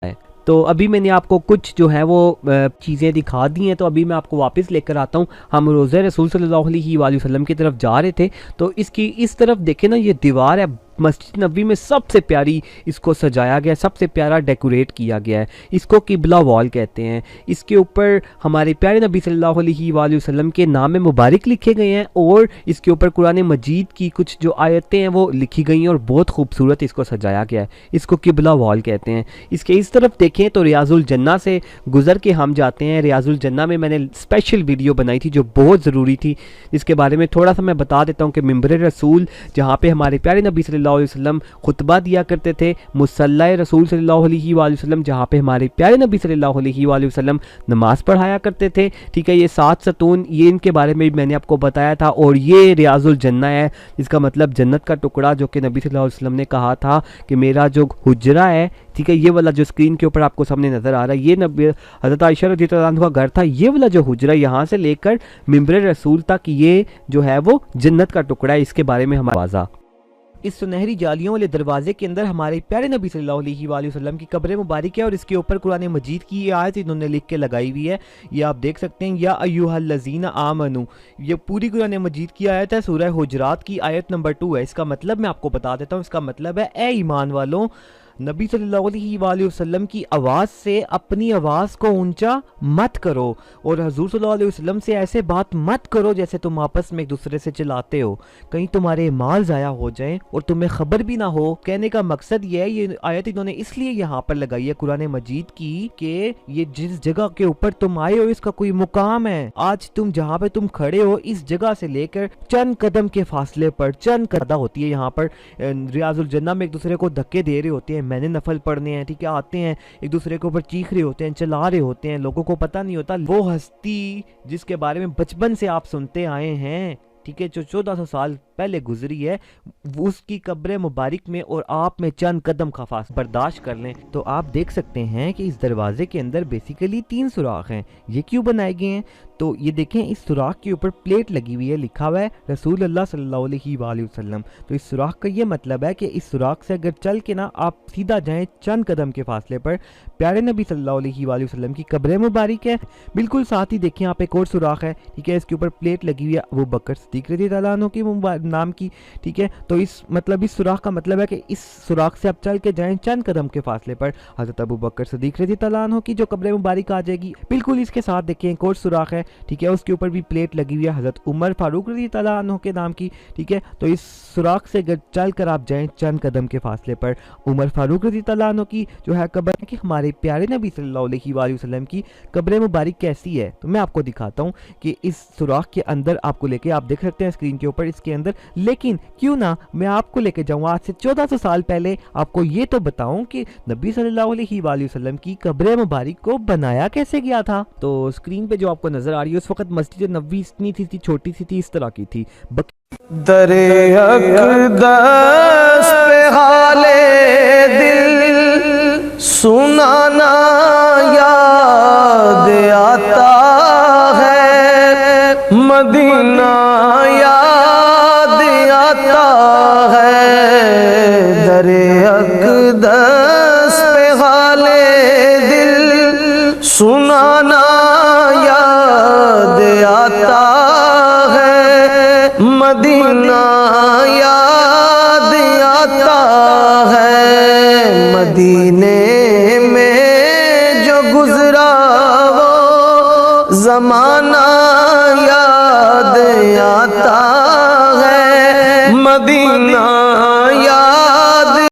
है। तो अभी मैंने आपको कुछ जो है वो चीज़ें दिखा दी हैं, तो अभी मैं आपको वापस लेकर आता हूँ। हम रोज़े रसूल सल्लल्लाहु अलैहि वसल्लम की तरफ जा रहे थे, तो इसकी इस तरफ देखें ना, ये दीवार है मस्जिद नबी में सबसे प्यारी, इसको सजाया गया है, सबसे प्यारा डेकोरेट किया गया है। इसको किबला वॉल कहते हैं। इसके ऊपर हमारे प्यारे नबी सल्लल्लाहु अलैहि वसल्लम के नाम मुबारक लिखे गए हैं और इसके ऊपर कुरान मजीद की कुछ जो आयतें हैं वो लिखी गई हैं और बहुत खूबसूरत इसको सजाया गया है। इसको किबला वॉल कहते हैं। इसके इस तरफ देखें तो रियाजुल जन्ना से गुजर के हम जाते हैं। रियाजुल जन्ना में मैंने स्पेशल वीडियो बनाई थी जो बहुत ज़रूरी थी, जिसके बारे में थोड़ा सा मैं बता देता हूँ कि मिंबर रसूल, जहाँ पे हमारे प्यारे नबी सल्लल्लाहु अलैहि वसल्लम खुतबा दिया करते थे, मुसल्ला रसूल सल्लल्लाहु अलैहि वसल्लम, जहाँ पे हमारे प्यारे नबी सल्लल्लाहु अलैहि वसल्लम नमाज पढ़ाया करते थे। ठीक है, ये 7 सतून, ये इनके बारे में मैंने आपको बताया था। और ये रियाजुल जन्ना है, इसका मतलब जन्नत का टुकड़ा, जो कि नबी सल्लल्लाहु अलैहि वसल्लम ने कहा था कि मेरा जो हुजरा है, ठीक है, ये वाला जो स्क्रीन के ऊपर आपको सामने नज़र आ रहा है, ये नबी हज़रत आयशा रज़ियल्लाहु अन्हा का घर था। ये वाला जो हुजरा यहाँ से लेकर मिंबर रसूल तक, ये जो है वो जन्नत का टुकड़ा है। इसके बारे में हमारा वाज़ा, इस सुनहरी जालियों वाले दरवाजे के अंदर हमारे प्यारे नबी सल्लल्लाहु अलैहि वसल्लम की कब्र मुबारक है और इसके ऊपर कुरान मजीद की ये आयत इन्होंने लिख के लगाई हुई है। ये आप देख सकते हैं, या अय्युहल्लज़ीना आमनू, ये पूरी कुरान मजीद की आयत है। सूरह हुजरात की आयत नंबर 2 है। इसका मतलब मैं आपको बता देता हूँ। इसका मतलब है, ए ईमान वालों, नबी सल्लल्लाहु अलैहि वसल्लम की आवाज़ से अपनी आवाज़ को ऊंचा मत करो और हुजूर सल्लल्लाहु अलैहि वसल्लम से ऐसे बात मत करो जैसे तुम आपस में एक दूसरे से चिल्लाते हो, कहीं तुम्हारे माल ज़ाया हो जाए और तुम्हें खबर भी ना हो। कहने का मकसद ये है, ये आयत इन्होंने इसलिए यहाँ पर लगाई है कुरान मजीद की कि ये जिस जगह के ऊपर तुम आए हो इसका कोई मुकाम है। आज तुम जहाँ पे तुम खड़े हो, इस जगह से लेकर चंद कदम के फासले पर चंद कदा होती है। यहाँ पर रियाजुल जन्ना में एक दूसरे को धक्के दे रहे होते हैं, मैंने नफल पढ़ने हैं, ठीक है, आते हैं, एक दूसरे के ऊपर चीख रहे होते हैं, चिल्ला रहे होते हैं, लोगों को पता नहीं होता वो हस्ती जिसके बारे में बचपन से आप सुनते आए हैं, ठीक है, जो 1400 साल पहले गुजरी है, उसकी कब्र मुबारक में और आप में चंद कदम का फासला बर्दाश्त कर लें। तो आप देख सकते हैं कि इस दरवाजे के अंदर बेसिकली 3 सुराख हैं। ये क्यों बनाए गए हैं? तो ये देखें, इस सुराख के ऊपर प्लेट लगी हुई है, लिखा हुआ है रसूल अल्लाह सल्लल्लाहु अलैहि वसल्लम। तो इस सुराख का ये मतलब है कि इस सुराख से अगर चल के ना आप सीधा जाएं चंद कदम के फासले पर प्यारे नबी सल्लल्लाहु अलैहि वसल्लम की कब्र मुबारक है। बिल्कुल साथ ही देखिए, यहाँ पे एक और सुराख है, ठीक है, इसके ऊपर प्लेट लगी हुई है अबू बकर सिद्दीक रज़ियल्लाहु अन्हु की नाम की, ठीक है। तो इस सुराख का मतलब है कि इस सुराख से आप चल के जाएं चंद कदम के फासले पर हज़रत अबू बकर सिद्दीक रज़ियल्लाहु अन्हु की जो कब्र मुबारक आ जाएगी। बिल्कुल इसके साथ देखिए एक और सुराख है, ठीक है, उसके ऊपर भी प्लेट लगी हुई है हज़रत उमर फारूक रज़ियल्लाहु अन्हु के नाम की, ठीक है। तो इस सुराख से चल कर आप जाएं चंद कदम के फासले पर उमर फारूक रज़ियल्लाहु अन्हु की जो है कब्र, कि हमारे प्यारे नबी सल्लल्लाहु अलैहि वसल्लम की कब्र मुबारक कैसी है। तो मैं आपको दिखाता हूँ कि इस सुराख के अंदर आपको लेके, आप देख सकते हैं स्क्रीन के ऊपर इसके अंदर, लेकिन क्यों ना मैं आपको लेके जाऊँ आज से 1400 साल पहले, आपको ये तो बताऊं कि नबी सल्लल्लाहु अलैहि वसल्लम की कब्र मुबारक को बनाया कैसे गया था। तो स्क्रीन पे जो आपको नजर आ रही है, उस वक्त मस्जिद नबवी इतनी थी छोटी सी थी, इस तरह की थी। दरे अक़दस पे हाले दिल सुनाना याद आता है, मदीना याद आता है। दरे अक़दस पे हाले दिल सुनाना याद आता है, मदीना याद आता है। मदीने में जो गुजरा वो ज़माना याद आता है, मदीना